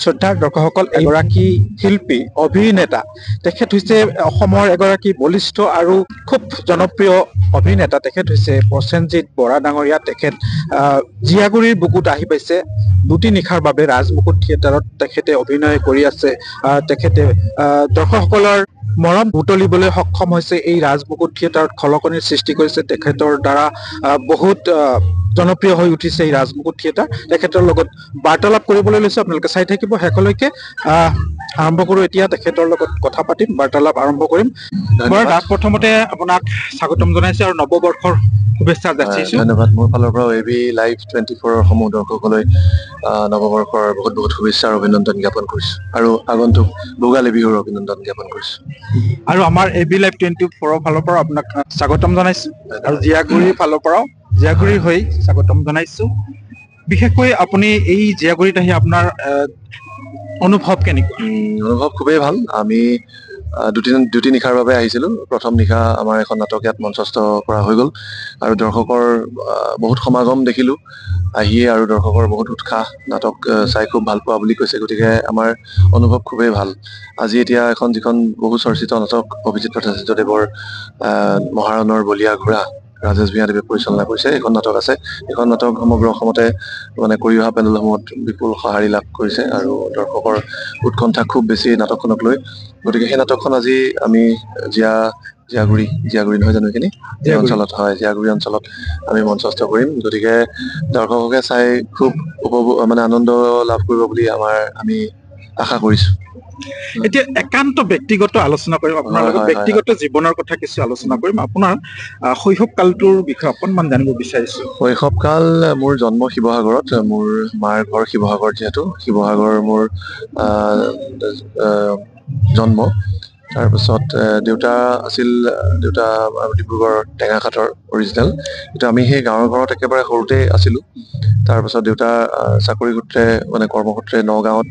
শ্ৰদ্ধাৰ দৰ্শকসকল, এগৰাকী শিল্পী অভিনেতা, তেখেত হৈছে অসমৰ এগৰাকী বলিষ্ঠ আৰু খুব জনপ্ৰিয় অভিনেতা। তেখেত হৈছে প্ৰসেনজিৎ বৰা ডাঙৰীয়া। তেখেত জীয়াগুৰিৰ বুকুত আহি পাইছে দুটি নিশাৰ বাবে ৰাজমুকুট থিয়েটাৰত তেখেতে অভিনয় কৰি আছে। তেখেতে দৰ্শকসকলৰ মৰম বুটলিবলৈ সক্ষম হৈছে। এই ৰাজমুকুট থিয়েটাৰত খলকনিৰ সৃষ্টি কৰিছে। তেখেতৰ দ্বাৰা বহুত জনপ্ৰিয় হৈ উঠিছে এই ৰাজমুকুট থিয়েটাৰ। তেখেতৰ লগত বাৰ্তালাপ কৰিবলৈ লৈছো, আপোনালোকে চাই থাকিব শেষলৈকে। আৰম্ভ কৰো এতিয়া, তেখেতৰ লগত কথা পাতিম, বাৰ্তালাপ আৰম্ভ কৰিম। মই প্ৰথমতে আপোনাক স্বাগতম জনাইছো আৰু নৱবৰ্ষৰ শুভেচ্ছা যাচিছো। ধন্যবাদ। মোৰ ফালৰ পৰা এবি লাইভ 24 সমূহ দৰ্শকলৈ নৱবৰ্ষৰ বহুত বহুত শুভেচ্ছা আৰু অভিনন্দন জ্ঞাপন কৰিছো, আৰু আগন্তুক ভোগালী বিহুৰ অভিনন্দন জ্ঞাপন কৰিছো। আৰু আমাৰ এবি লাইভ 24 ফালৰ পৰা আপোনাক স্বাগতম জনাইছো, আৰু জীয়াগুৰিৰ ফালৰ পৰাও জীয়াগুৰিৰ হৈ স্বাগতম জনাইছো। বিশেষকৈ আপুনি এই জীয়াগুৰিত আহি আপোনাৰ অনুভৱ কেনেকুৱা? অনুভৱ খুবেই ভাল। আমি দুটি নিশাৰ বাবে আহিছিলো। প্ৰথম নিশা আমাৰ এখন নাটক ইয়াত মঞ্চস্থ কৰা হৈ গ'ল, আৰু দৰ্শকৰ বহুত সমাগম দেখিলো আহিয়ে, আৰু দৰ্শকৰ বহুত উৎসাহ, নাটক চাই খুব ভাল পোৱা বুলি কৈছে। গতিকে আমাৰ অনুভৱ খুবেই ভাল। আজি এতিয়া যিখন বহু চৰ্চিত নাটক অভিজিত ভট্টাচাৰ্যদেৱৰ মহাৰণৰ বলীয়া ঘোঁৰা, ৰাজেশ ভূঞাদেৱে পৰিচালনা কৰিছে, এইখন নাটক আছে। এইখন নাটক সমগ্ৰ অসমতে কৰি অহা পেনেলসমূহত বিপুল সঁহাৰি লাভ কৰিছে, আৰু দৰ্শকৰ উৎকণ্ঠা খুব বেছি নাটকখনক লৈ। গতিকে সেই নাটকখন আজি আমি জীয়াগুৰি নহয় জানো, এইখিনি অঞ্চলত হয়, জীয়াগুৰি অঞ্চলত আমি মঞ্চস্থ কৰিম। গতিকে দৰ্শকে চাই খুব আনন্দ লাভ কৰিব বুলি আমি আশা কৰিছো। এতিয়া একান্ত ব্যক্তিগত আলোচনা কৰিম আপোনাৰ লগত, ব্যক্তিগত জীৱনৰ কথা কিছু আলোচনা কৰিম। আপোনাৰ শৈশৱ কালটোৰ বিষয়ে অকণমান জানিব বিচাৰিছো। শৈশৱ কাল মোৰ জন্ম শিৱসাগৰত। মোৰ মাৰ ঘৰ শিৱসাগৰ, যিহেতু শিৱসাগৰ মোৰ জন্ম। তাৰপিছত দেউতা ডিব্ৰুগড় টেঙাখাটৰ অৰিজিনেল, কিন্তু আমি সেই গাঁৱৰ ঘৰত একেবাৰে সৰুতে আছিলো। তাৰপিছত দেউতা চাকৰি সূত্ৰে কৰ্মসূত্ৰে নগাঁৱত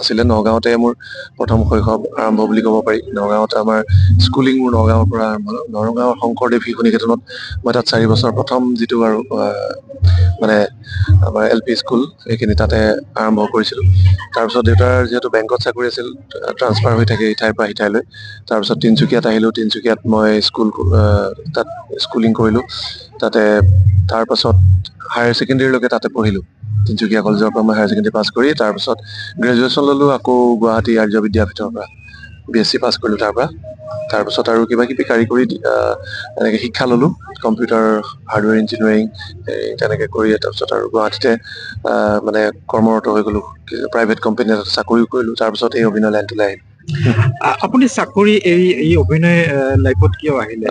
আছিলে। নগাঁৱতে মোৰ প্ৰথম শৈশৱ আৰম্ভ বুলি ক'ব পাৰি। নগাঁৱত আমাৰ স্কুলিং মোৰ নগাঁৱৰ পৰা আৰম্ভ হ'ল। নগাঁৱৰ শংকৰদেৱ শিশু নিকেতনত মই তাত 4 বছৰ প্ৰথম যিটো আৰু আমাৰ LP স্কুল, সেইখিনি তাতে আৰম্ভ কৰিছিলো। তাৰপিছত দেউতাৰ যিহেতু বেংকত চাকৰি আছিল, ট্ৰান্সফাৰ হৈ থাকে ইঠাইৰ পৰা সিঠাইলৈ। তাৰপিছত তিনচুকীয়াত আহিলো। তিনচুকীয়াত মই তাত স্কুলিং কৰিলো। তাতে তাৰপাছত হায়াৰ ছেকেণ্ডেৰীলৈকে তাতে পঢ়িলো। তিনচুকীয়া কলেজৰ পৰা মই হায়াৰ ছেকেণ্ডেৰী পাছ কৰি তাৰপিছত গ্ৰেজুৱেশ্যন ললো আকৌ গুৱাহাটী আৰ্য বিদ্যাপীঠৰ পৰা। BSc পাছ কৰিলো তাৰ পৰা। তাৰপিছত আৰু কিবা কিবি কাৰিকৰী এনেকে শিক্ষা ললো, কম্পিউটাৰ, হাৰ্ডৱেৰ ইঞ্জিনিয়াৰিং, তেনেকে কৰি তাৰপিছত আৰু গুৱাহাটীতে কৰ্মৰত হৈ গলো। প্ৰাইভেট কোম্পানী এটাত চাকৰিও কৰিলো। তাৰপিছত এই অভিনয় লাইনটোলৈ আহিলো। আপুনি চাকৰি এৰি এই অভিনয় লাইফত কিয় আহিলে?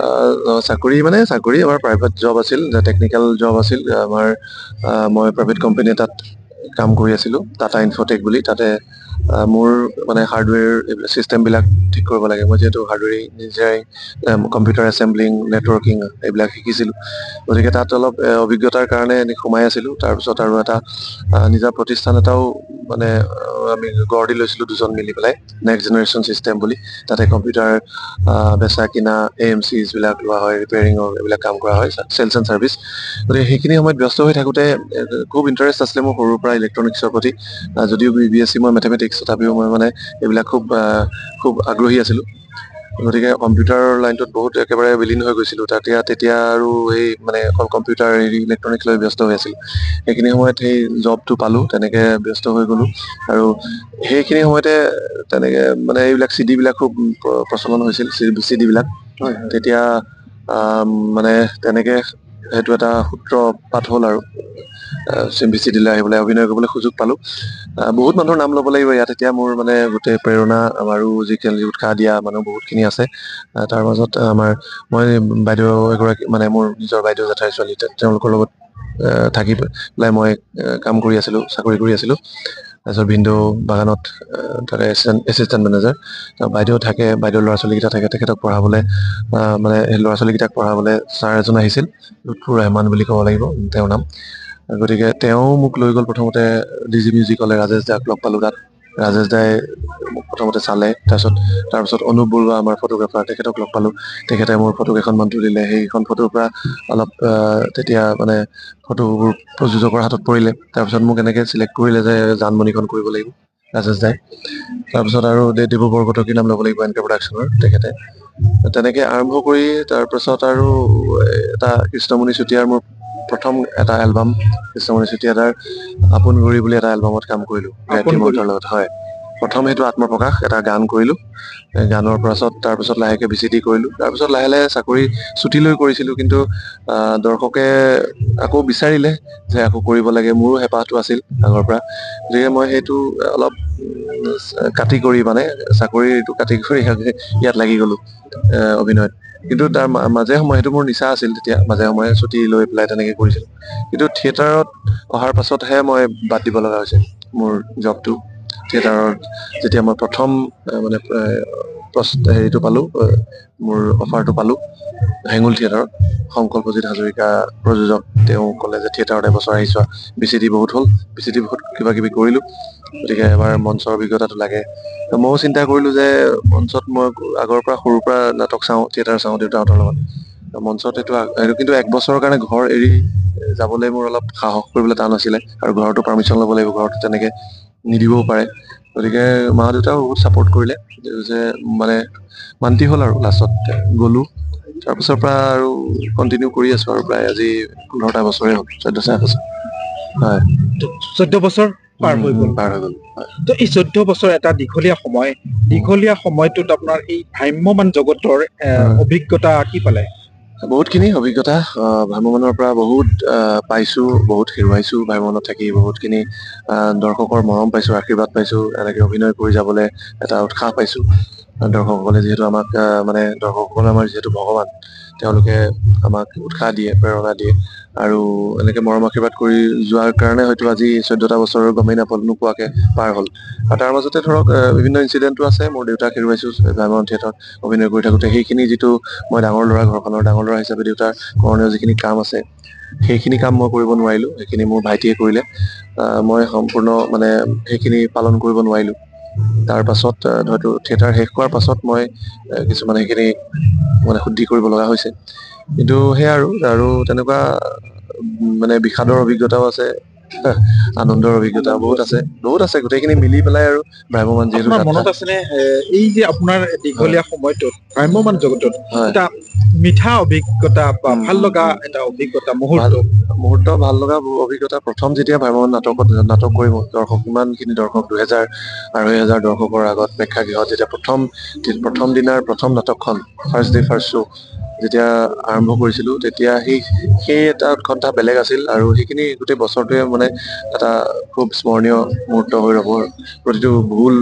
চাকৰি আমাৰ প্ৰাইভেট জব আছিল, টেকনিকেল জব আছিল আমাৰ। মই প্ৰাইভেট কোম্পানী এটাত কাম কৰি আছিলো, টাটা ইনফটেক বুলি। তাতে মোৰ হাৰ্ডৱেৰ চিষ্টেম বিলাক ঠিক কৰিব লাগে। মই যিহেতু হাৰ্ডৱেৰ ইঞ্জিনিয়াৰিং, কম্পিউটাৰ এছেম্বলিং, নেটৱৰ্কিং এইবিলাক শিকিছিলো। গতিকে তাত অলপ অভিজ্ঞতাৰ কাৰণে সোমাই আছিলো। তাৰপিছত আৰু এটা নিজা প্ৰতিষ্ঠান এটাও আমি গঢ় দি লৈছিলো দুজন মিলি পেলাই, নেক্সট জেনেৰেশ্যন চিষ্টেম বুলি। তাতে কম্পিউটাৰ বেচা কিনা, AMCs বিলাক লোৱা হয়, ৰিপেয়াৰিঙৰ এইবিলাক কাম কৰা হয়, চেলছ এণ্ড চাৰ্ভিচ। গতিকে সেইখিনি সময়ত ব্যস্ত হৈ থাকোতে খুব ইণ্টাৰেষ্ট আছিলে মোৰ সৰুৰ পৰা ইলেক্ট্ৰনিক্সৰ প্ৰতি। যদিও BSc মই মেথমেটিক্স, তথাপিও মই এইবিলাক খুব আগ্ৰহী আছিলো। গতিকে কম্পিউটাৰ লাইনটোত বহুত একেবাৰে বিলীন হৈ গৈছিলো। তেতিয়া আৰু এই অকল কম্পিউটাৰ ইলেক্ট্ৰনিক্স লৈ ব্যস্ত হৈ আছিলো। সেইখিনি সময়ত সেই জবটো পালো, তেনেকে ব্যস্ত হৈ গলো। আৰু সেইখিনি সময়তে তেনেকে এইবিলাক CD বিলাক খুব প্ৰচলন হৈছিল, CD বিলাক। তেতিয়া তেনেকে সেইটো এটা সূত্ৰপাত হ'ল, আৰু VCD লৈ আহিবলৈ, অভিনয় কৰিবলৈ সুযোগ পালো। বহুত মানুহৰ নাম ল'ব লাগিব ইয়াত। এতিয়া মোৰ গোটেই প্ৰেৰণা আৰু যিখিনি উৎসাহ দিয়া মানুহ বহুত খিনি আছে। তাৰ মাজত মই বাইদেউ এগৰাকী, মোৰ নিজৰ বাইদেউ জেঠাই ছোৱালী, তেওঁলোকৰ লগত থাকি পেলাই মই কাম কৰি আছিলো, চাকৰি কৰি আছিলো। তাৰপিছত ভিনদেউ বাগানত তাতে এছিষ্টেণ্ট মেনেজাৰ। বাইদেউ থাকে, বাইদেউৰ ল'ৰা ছোৱালীকেইটা থাকে। তেখেতক পঢ়াবলৈ ল'ৰা ছোৱালীকেইটাক পঢ়াবলৈ ছাৰ এজন আহিছিল, লুৎফুৰ ৰেহমান বুলি ক'ব লাগিব তেওঁৰ নাম। গতিকে তেওঁ মোক লৈ গ'ল প্ৰথমতে DG মিউজিকলৈ। ৰাজেশ দাক লগ পালো তাত। ৰাজেশ দাই মোক প্ৰথমতে চালে। তাৰপিছত অনুপ বৰুৱা, আমাৰ ফটোগ্ৰাফাৰ, তেখেতক লগ পালো। তেখেতে মোৰ ফটো কেইখনমান তুলিলে। সেইখন ফটোৰ পৰা অলপ তেতিয়া ফটোবোৰ প্ৰযোজকৰ হাতত পৰিলে। তাৰপিছত মোক এনেকে চিলেক্ট কৰিলে যে জানমণিখন কৰিব লাগিব। ৰাজেশ দাই। তাৰপিছত আৰু দেৱু বৰকটকীৰ নাম ল'ব লাগিব এনকে প্ৰডাকশ্যনৰ, তেখেতে তেনেকে আৰম্ভ কৰি তাৰপিছত আৰু এটা কৃষ্ণমণি চুতীয়াৰ মোৰ প্ৰথম এটা এলবাম, কৃষ্ণমণি চুতীয়াৰ আপোন গুৰি বুলি এটা এলবামত কাম কৰিলো গায়ত্ৰী মন্থৰ লগত। হয়, প্ৰথম সেইটো আত্মপ্ৰকাশ এটা গান কৰিলো। গানৰ পাছত তাৰপিছত লাহেকে VCD কৰিলো। তাৰপিছত লাহে লাহে চাকৰি ছুটি লৈ কৰিছিলো, কিন্তু দৰ্শকে আকৌ বিচাৰিলে যে আকৌ কৰিব লাগে। মোৰো হেঁপাহটো আছিল আগৰ পৰা, গতিকে মই সেইটো অলপ কাটি কৰি মানে চাকৰিটো কাটি কৰি ইয়াত লাগি গলো অভিনয়ত। কিন্তু তাৰ মাজে সময়ে সেইটো মোৰ নিচা আছিল তেতিয়া, মাজে সময়ে ছুটি লৈ পেলাই তেনেকে কৰিছিলো। কিন্তু থিয়েটাৰত অহাৰ পাছতহে মই বাদ দিব লগা হৈছে মোৰ জবটো। থিয়েটাৰত যেতিয়া মই প্ৰথম মানে হেৰিটো পালো, মোৰ অফাৰটো পালো হেঙুল থিয়েটাৰত, শংকৰপ্ৰজিত হাজৰিকা প্ৰযোজক। তেওঁ ক'লে যে থিয়েটাৰত এবছৰ আহিছোৱা, VCD বহুত হ'ল, VCD বহুত কিবা কিবি কৰিলো, গতিকে এবাৰ মঞ্চৰ অভিজ্ঞতাটো লাগে। ময়ো চিন্তা কৰিলো যে মঞ্চত মই আগৰ পৰা সৰুৰ পৰা নাটক চাওঁ, থিয়েটাৰ চাওঁ দেউতাহঁতৰ লগত। মঞ্চত এইটো কিন্তু 1 বছৰৰ কাৰণে ঘৰ এৰি যাবলৈ মোৰ অলপ সাহস কৰিবলৈ টান আছিলে, আৰু ঘৰতো পাৰ্মিশ্যন ল'ব লাগিব, ঘৰতো তেনেকে নিদিবও পাৰে। গতিকে মা দেউতাও বহুত চাপোৰ্ট কৰিলে যে মানে মান্তি হ'ল, আৰু লাষ্টত গলো। তাৰপিছৰ পৰা আৰু কন্টিনিউ কৰি আছো, আৰু প্ৰায় আজি 15টা বছৰে হ'ল, 14-15 বছৰ। হয়, 14 বছৰ পাৰ হৈ গ'ল। পাৰ হৈ গ'ল। তো এই 14 বছৰ এটা দীঘলীয়া সময়, দীঘলীয়া সময়টোত আপোনাৰ এই ভ্ৰাম্যমান জগতৰ অভিজ্ঞতা কি পালে? বহুতখিনি অভিজ্ঞতা, ভ্ৰাম্যমানৰ পৰা বহুত পাইছো, বহুত হেৰুৱাইছো। ভ্ৰাম্যমানত থাকি বহুতখিনি দৰ্শকৰ মৰম পাইছো, আশীৰ্বাদ পাইছো, এনেকে অভিনয় কৰি যাবলৈ এটা উৎসাহ পাইছো। দৰ্শকসকলে যিহেতু আমাক মানে দৰ্শকসকলে আমাৰ যিহেতু ভগৱান, তেওঁলোকে আমাক উৎসাহ দিয়ে, প্ৰেৰণা দিয়ে, আৰু এনেকে মৰম আশীৰ্বাদ কৰি যোৱাৰ কাৰণে হয়তো আজি 14টা বছৰৰ গমেই নোপোৱাকে পাৰ হ'ল। আৰু তাৰ মাজতে ধৰক বিভিন্ন ইনচিডেন্টো আছে। মোৰ দেউতাক হেৰুৱাইছো ভ্ৰাম্যমাণ থিয়েটাৰত অভিনয় কৰি থাকোতে। সেইখিনি যিটো মই ডাঙৰ ল'ৰা, ঘৰখনৰ ডাঙৰ ল'ৰা হিচাপে দেউতাৰ কৰণীয় যিখিনি কাম আছে, সেইখিনি কাম মই কৰিব নোৱাৰিলো, সেইখিনি মোৰ ভাইটিয়ে কৰিলে। মই সম্পূৰ্ণ মানে সেইখিনি পালন কৰিব নোৱাৰিলো। তাৰ পাছত হয়তো থিয়েটাৰ শেষ হোৱাৰ পাছত মই কিছুমান সেইখিনি মানে শুদ্ধি কৰিব লগা হৈছে। কিন্তু সেয়া আৰু তেনেকুৱা মানে বিষাদৰ অভিজ্ঞতাও আছে, আনন্দৰ অভিজ্ঞতা বহুত আছে, গোটেইখিনি মিলি পেলাই আৰু ভ্ৰাম্যমাণ যিহেতু আপোনাৰ যাত্ৰা। মনত আছেনে এই যে আপোনাৰ হয়, দীঘলীয়া সময়টোত ভ্ৰাম্যমান জগতত হয়। এটা মিঠা অভিজ্ঞতা বা ভাল লগা এটা অভিজ্ঞতা মুহূৰ্ত? ভাল লগা অভিজ্ঞতা, প্ৰথম যেতিয়া ভ্ৰাম্যমাণ নাটক কৰিব, দৰ্শক ইমানখিনি দৰ্শক, 2,000-2,500 দৰ্শকৰ আগত প্ৰেক্ষাগৃহত যেতিয়া প্ৰথম দিনাৰ প্ৰথম নাটকখন, ফাৰ্ষ্ট ডে ফাৰ্ষ্ট শ্ব' যেতিয়া আৰম্ভ কৰিছিলো, তেতিয়া সেই এটা উৎকণ্ঠা বেলেগ আছিল। আৰু সেইখিনি গোটেই বছৰটোৱে মানে এটা খুব স্মৰণীয় মুহূৰ্ত হৈ ৰ'ব। প্ৰতিটো ভুল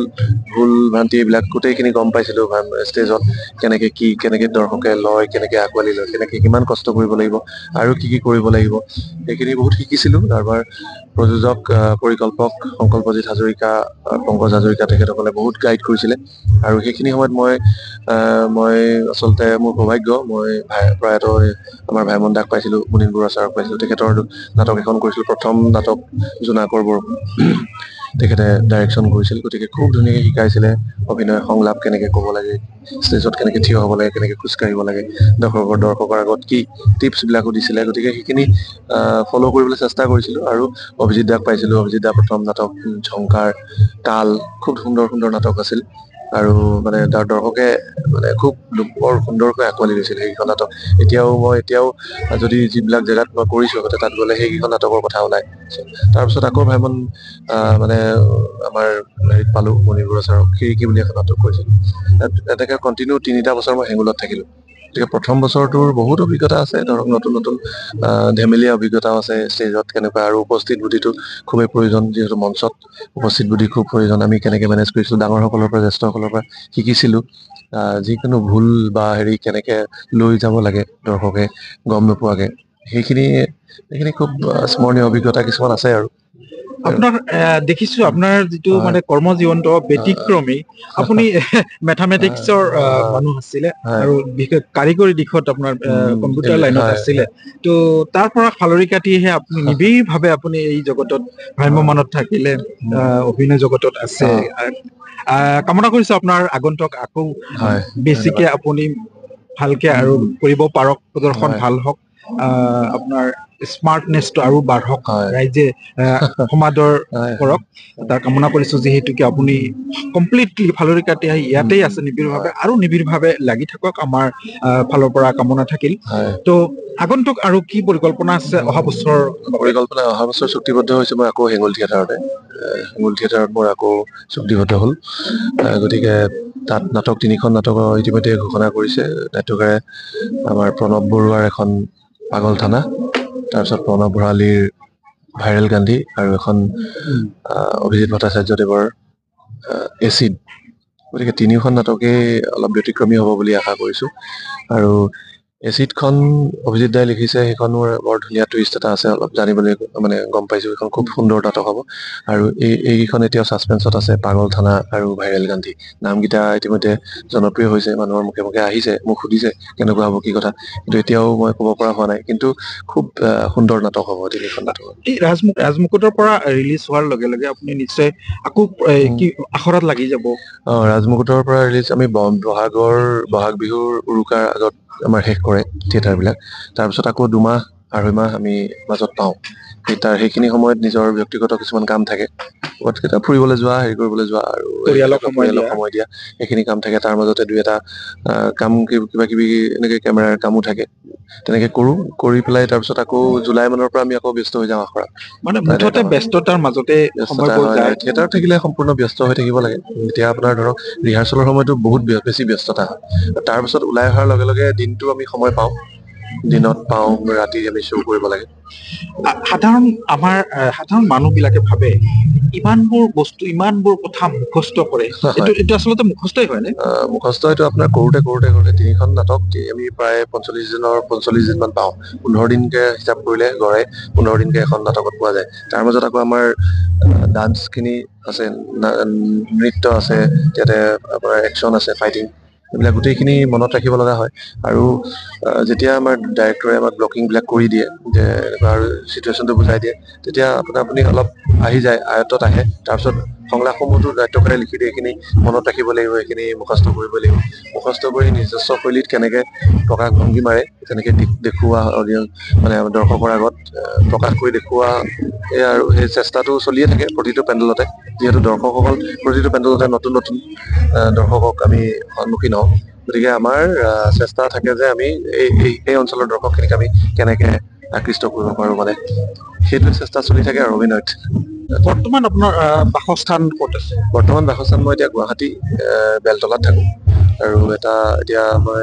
ভ্ৰান্তি এইবিলাক গোটেইখিনি গম পাইছিলো ষ্টেজত, কেনেকে দৰ্শকে লয়, কেনেকে আঁকোৱালি লয়, কেনেকে কিমান কষ্ট কৰিব লাগিব, আৰু কি কৰিব লাগিব, সেইখিনি বহুত শিকিছিলো। তাৰপৰা প্ৰযোজক, পৰিকল্পক শংকৰপ্ৰজিত হাজৰিকা, পংকজ হাজৰিকা, তেখেতসকলে বহুত গাইড কৰিছিলে। আৰু সেইখিনি সময়ত মই আচলতে মোৰ সৌভাগ্য, মই প্ৰয়াত আমাৰ ভাইমন দাক পাইছিলো, মুনীন বৰুৱা ছাৰক পাইছিলো। তেখেতৰ নাটক এখন কৰিছিলো, প্ৰথম নাটক জোনাকৰ বৰষুণ, তেখেতে ডাইৰেকশ্যন কৰিছিল। গতিকে খুব ধুনীয়াকে শিকাইছিলে অভিনয় সংলাপ কেনেকে ক'ব লাগে, ষ্টেজত কেনেকে থিয় হ'ব লাগে, কেনেকে খোজকাঢ়িব লাগে, দৰ্শকৰ আগত কি টিপছ বিলাকো দিছিলে। গতিকে সেইখিনি ফল' কৰিবলৈ চেষ্টা কৰিছিলো। আৰু অভিজিত দাক পাইছিলো, অভিজিত দা প্ৰথম নাটক ঝংকাৰ, কাল, খুব সুন্দৰ নাটক আছিল। আৰু মানে তাৰ দৰ্শকে মানে খুব বৰ সুন্দৰকৈ আঁকোৱালি লৈছিল সেইকেইখন নাটক। এতিয়াও যদি যিবিলাক জেগাত মই কৰিছো, তাত গ'লে সেইকেইখন নাটকৰ কথা ওলাই। তাৰপিছত আকৌ ভ্ৰাম্যমাণ মানে আমাৰ হেৰিত পালো, মুনীন বৰুৱা ছাৰক, খিৰিকী বুলি এখন নাটক কৰিছিলো। তেনেকে কণ্টিনিউ 3টা বছৰ মই হেঙুলত থাকিলো। গতিকে প্ৰথম বছৰটোৰ বহুত অভিজ্ঞতা আছে, ধৰক নতুন ধেমেলীয়া অভিজ্ঞতাও আছে, ষ্টেজত কেনেকুৱা, আৰু উপস্থিত বুদ্ধিটো খুবেই প্ৰয়োজন, যিহেতু মঞ্চত উপস্থিত বুদ্ধি খুব প্ৰয়োজন। আমি কেনেকে মেনেজ কৰিছিলো, ডাঙৰ সকলৰ পৰা, জ্যেষ্ঠসকলৰ পৰা শিকিছিলো যিকোনো ভুল বা হেৰি কেনেকে লৈ যাব লাগে দৰ্শকে গম নোপোৱাকে। সেইখিনি খুব স্মৰণীয় অভিজ্ঞতা কিছুমান আছে। আৰু আপোনাৰ দেখিছো আপোনাৰ যিটো হয়, মানে কৰ্ম জীৱনটো ব্যতিক্ৰমী। আপুনি মেথামেটিক্সৰ মানুহ আছিলে, হয়, আৰু বিশেষ কাৰিকৰী দিশত আপোনাৰ কম্পিউটাৰ লাইনত হয়, আছিলে। তো তাৰ পৰা ফালৰি কাটিহে আপুনি নিবিড়ভাৱে আপুনি এই জগতত ভ্ৰাম্যমানত থাকিলে, অভিনয় জগতত আছে। কামনা কৰিছো আপোনাৰ আগন্তুক আকৌ হয়, ধন্যবাদ। বেছিকে আপুনি ভালকে আৰু কৰিব পাৰক, প্ৰদৰ্শন হয়, ভাল হওক। আপোনাৰ স্মাৰ্টনেছটো আৰু বাঢ়ক, হয়। ৰাইজে সমাদৰ হয়, কৰক, তাৰ কামনা কৰিছো। যিহেতুকে আপুনি কমপ্লিটলি ফালৰি কাটি আহি ইয়াতেই আছে নিবিড়ভাৱে, আৰু নিবিড়ভাৱে লাগি থাকক, আমাৰ ফালৰ পৰা কামনা থাকিল। হয়। তো আগন্তুক আৰু কি পৰিকল্পনা আছে অহা বছৰ? পৰিকল্পনা অহা বছৰ চুক্তিবদ্ধ হৈছে মই আকৌ হেঙুল থিয়েটাৰতে। হেঙুল থিয়েটাৰত মোৰ আকৌ চুক্তিবদ্ধ হ'ল। গতিকে তাত নাটক 3খন নাটকৰ ইতিমধ্যে ঘোষণা কৰিছে নাট্যকাৰে। আমাৰ প্ৰণৱ বৰুৱাৰ এখন পাগল থানা, তাৰপিছত প্ৰণৱ ভৰালীৰ ভাইৰেল গান্ধী, আৰু এখন অভিজিত ভট্টাচাৰ্যদেৱৰ এচিড। গতিকে 3খন নাটকেই অলপ ব্যতিক্ৰমী হ'ব বুলি আশা কৰিছো। আৰু এচিডখন অভিজিত দাই লিখিছে, সেইখন মোৰ বৰ ধুনীয়া টুইষ্ট এটা আছে, অলপ জানিবলৈ মানে গম পাইছো। এইখন খুব সুন্দৰ নাটক হ'ব। আৰু এইকেইখন এতিয়াও ছাছপেন্সত আছে, পাগল থানা আৰু ভাইৰেল গান্ধী। নামকেইটা ইতিমধ্যে জনপ্ৰিয় হৈছে, মানুহৰ মুখে মুখে আহিছে, মোক সুধিছে কেনেকুৱা হ'ব, কি কথা, কিন্তু এতিয়াও মই ক'ব পৰা হোৱা নাই। কিন্তু খুব সুন্দৰ নাটক হ'ব 3খন নাটক। এই ৰাজমুকুটৰ পৰা ৰিলিজ হোৱাৰ লগে লগে আপুনি নিশ্চয় আকৌ কি আখৰাত লাগি যাব? ৰাজমুকুটৰ পৰা ৰিলিজ আমি বহাগ বিহুৰ উৰুকাৰ আগত আমাৰ শেষ কৰে থিয়েটাৰ বিলাক। তাৰপিছত আকৌ 2-2.5 মাহ আমি মাজত পাওঁ। সেইখিনি সময়ত নিজৰ ব্যক্তিগত কিছুমান কাম থাকে, ক'ৰবাত ফুৰিবলৈ যোৱা, হেৰি কৰিবলৈ যোৱা, আৰু পৰিয়ালক সময় দিয়া, এইখিনি কাম থাকে। তাৰ মাজতে 2-এটা কাম, কিবা কিবি এনেকে কেমেৰাৰ কামো থাকে, তেনেকে কৰি পেলাই তাৰপিছত আকৌ জুলাই মানৰ পৰা আমি আকৌ ব্যস্ত হৈ যাওঁ আখৰাত। মানে মুঠতে ব্যস্ততাৰ মাজতে সময়বোৰ যায়। থিয়েটাৰত থাকিলে সম্পূৰ্ণ ব্যস্ত হৈ থাকিব লাগে। এতিয়া আপোনাৰ ধৰক ৰিহাৰ্চেলৰ সময়তো বহুত বেছি ব্যস্ততা হয়। তাৰ পিছত ওলাই অহাৰ লগে লগে দিনটো আমি সময় পাওঁ, দিনত পাওঁ, ৰাতি আমি শ্ব' কৰিব লাগে। সাধাৰণ মানুহ বিলাকে ভাবে ইমানবোৰ বস্তু, ইমানবোৰ কথা মুখস্থ কৰে, এইটো আচলতে মুখস্থই হয় নে? মুখস্থ এইটো আপোনাৰ কৰোতে 3খন নাটক আমি প্ৰায় 45 দিন মান পাওঁ। 15 দিনকে হিচাপ কৰিলে গড়ে 15 দিনকে এখন নাটকত পোৱা যায়। তাৰ মাজত আকৌ আমাৰ ডান্স খিনি আছে, নৃত্য আছে, ইয়াতে আপোনাৰ একচন আছে, ফাইটিং, এইবিলাক গোটেইখিনি মনত ৰাখিব লগা হয়। আৰু যেতিয়া আমাৰ ডাইৰেক্টৰে আমাক ব্লকিং বিলাক কৰি দিয়ে, যে চিটুৱেশ্যনটো বুজাই দিয়ে, তেতিয়া আপুনি অলপ আহি যায়, আয়ত্তত আহে। তাৰপিছত সংলাপসমূহতো নাট্যকাৰে লিখি দিয়ে, এইখিনি মনত ৰাখিব লাগিব, এইখিনি মুখস্থ কৰিব লাগিব। মুখস্থ কৰি নিজস্ব শৈলীত কেনেকে প্ৰকাশ ভংগী মাৰে, তেনেকে দেখুওৱা, মানে দৰ্শকৰ আগত প্ৰকাশ কৰি দেখুওৱা, আৰু সেই চেষ্টাটো চলিয়ে থাকে প্ৰতিটো পেণ্ডেলতে। যিহেতু দৰ্শকসকল প্ৰতিটো পেণ্ডেলতে নতুন দৰ্শকক আমি সন্মুখীন হওঁ, গতিকে আমাৰ চেষ্টা থাকে যে আমি এই অঞ্চলৰ দৰ্শকখিনিক আমি কেনেকে আকৃষ্ট কৰিব পাৰো, মানে সেইটোৱে চেষ্টা চলি থাকে আৰু অভিনয়ত। বৰ্তমান আপোনাৰ বাসস্থান ক'ত আছে? বৰ্তমান বাসস্থান মই এতিয়া গুৱাহাটী বেলতলাত থাকো। আৰু এতিয়া মই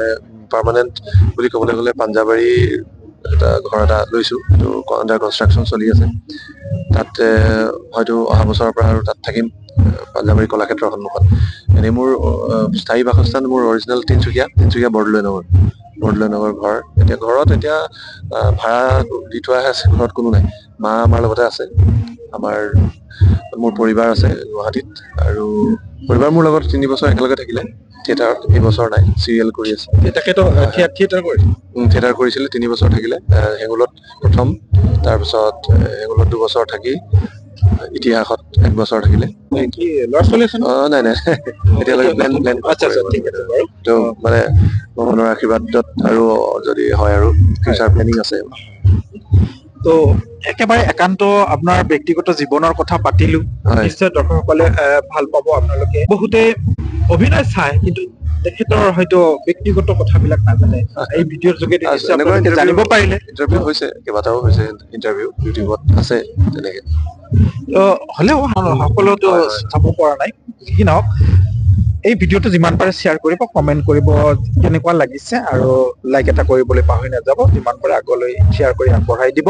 পাৰ্মানেণ্ট বুলি ক'বলৈ গ'লে পাঞ্জাবাৰী ঘৰ এটা লৈছো, সেইটো আণ্ডাৰ কনষ্ট্ৰাকচন চলি আছে। তাত হয়তো অহা বছৰৰ পৰা আৰু তাত থাকিম, পাঞ্জাবাৰী কলাক্ষেত্ৰৰ সন্মুখত। এনেই মোৰ স্থায়ী বাসস্থান মোৰ অৰিজিনেল তিনচুকীয়া বৰদলৈ নগৰ ঘৰ। ঘৰত ভাড়া দি থোৱাহে আছে, ঘৰত কোনো নাই। মা আমাৰ লগতে আছে, মোৰ পৰিবাৰ আছে গুৱাহাটীত, আৰু পৰিবাৰ মোৰ লগত 3 বছৰ একেলগে থাকিলে থিয়েটাৰত। এইবছৰ নাই, চিৰিয়েল কৰি আছে। থিয়েটাৰ কৰিছিলে, 3 বছৰ থাকিলে হেঙুলত প্ৰথম, তাৰপিছত হেঙুলত 2 বছৰ থাকি ইতিহাসত 1 বছৰ থাকিলে। নাই এতিয়ালৈকে প্লেন ত' মানে ভগৱানৰ আশীৰ্বাদত, আৰু যদি হয় আৰু ফিউচাৰ প্লেনিং আছে। তো একেবাৰে একান্ত আপোনাৰ ব্যক্তিগত জীৱনৰ কথা পাতিলো, নিশ্চয় দৰ্শকসকলে ভাল পাব। আপোনালোকে বহুতে অভিনয় চাই, কিন্তু তেখেতৰ হয়তো ব্যক্তিগত কথাবিলাক নাজানে। এই ভিডিঅ'ৰ যোগেদি জানিব পাৰিলে। ইণ্টাৰভিউ হৈছে, কেইবাটাও হৈছে ইণ্টাৰভিউ, ইউটিউবত আছে তেনেকে। হ'লেও সকলোতো চাব পৰা নাই, কি নহওক, এই ভিডিঅ'টো যিমান পাৰে শ্বেয়াৰ কৰিব, কমেণ্ট কৰিব কেনেকুৱা লাগিছে, আৰু লাইক এটা কৰিবলৈ পাহৰি নাযাব। যিমান পাৰে আগলৈ শ্বেয়াৰ কৰি আগবঢ়াই দিব।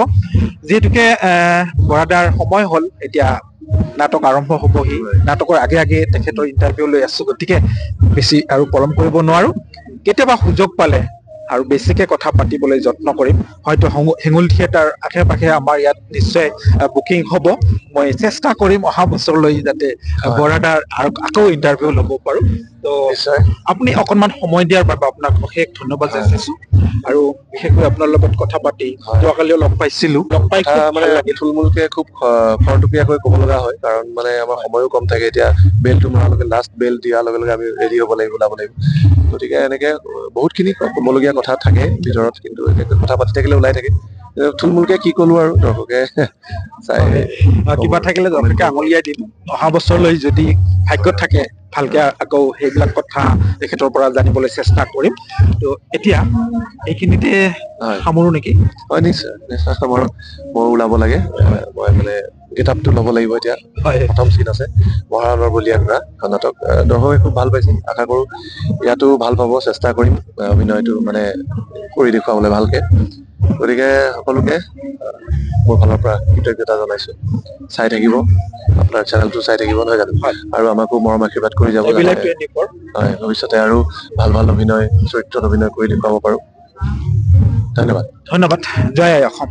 যিহেতুকে বৰাদাৰ সময় হ'ল, এতিয়া নাটক আৰম্ভ হ'বহি। নাটকৰ আগে আগে তেখেতৰ ইণ্টাৰভিউ লৈ আছো, গতিকে বেছি আৰু পলম কৰিব নোৱাৰো। কেতিয়াবা সুযোগ পালে আৰু বেছিকে কথা পাতিবলৈ যত্ন কৰিম। হয়তো হেঙুল থিয়েটাৰ আশে পাশে আমাৰ ইয়াত নিশ্চয় বুকিং হ'ব। মই চেষ্টা কৰিম অহা বছৰলৈ যাতে বৰাদাৰ আকৌ ইণ্টাৰভিউ ল'ব পাৰো। তো আপুনি অকণমান সময় দিয়াৰ বাবে আপোনাক অশেষ ধন্যবাদ জনাইছো। আৰু বিশেষকৈ আপোনাৰ লগত কথা পাতি, যোৱাকালিও লগ পাই মানে থুলমূলকে খুব খৰতকীয়াকৈ ক'ব লগা হয়, কাৰণ মানে আমাৰ সময়ো কম থাকে। এতিয়া বেলটো মৰাৰ লগে, লাষ্ট বেল দিয়াৰ লগে লগে আমি ৰেডি হ'ব লাগিব, ওলাব লাগিব। গতিকে এনেকে বহুতখিনি ক'বলগীয়া কথা থাকে ভিতৰত, কিন্তু কথা পাতি থাকিলে ওলাই থাকে। থুলমূলকে কি ক'লো আৰু দৰ্শকে চাই কিবা থাকিলে দৰ্শকে আঙুলিয়াই দিম অহা বছৰলৈ যদি ভাগ্যত থাকে ভালকে আকৌ সেইবিলাক কথা তেখেতৰ পৰা জানিবলৈ চেষ্টা কৰিম তো এতিয়া এইখিনিতে হয় সামৰো নেকি হয় নিশ্চয় নিশ্চয় মোৰ ওলাব লাগে মই মানে কিতাপটো ল'ব লাগিব এতিয়া হয় প্ৰথম চিন আছে মহাৰণৰ বলীয়া ঘোঁৰা এখন নাটক দৰ্শকে খুব ভাল পাইছে আশা কৰো ইয়াতো ভাল পাব চেষ্টা কৰিম অভিনয়টো মানে কৰি দেখুৱাবলৈ ভালকে গতিকে সকলোকে মোৰ ফালৰ পৰা কৃতজ্ঞতা জনাইছো চাই থাকিব আপোনাৰ চেনেলটো চাই থাকিব নহয় জানো হয় আৰু আমাকো মৰম আশীৰ্বাদ কৰি যাব এইবিলাক যাতে হয় ভৱিষ্যতে আৰু ভাল ভাল অভিনয় চৰিত্ৰত অভিনয় কৰি দেখুৱাব পাৰো ধন্যবাদ ধন্যবাদ জয় আই অসম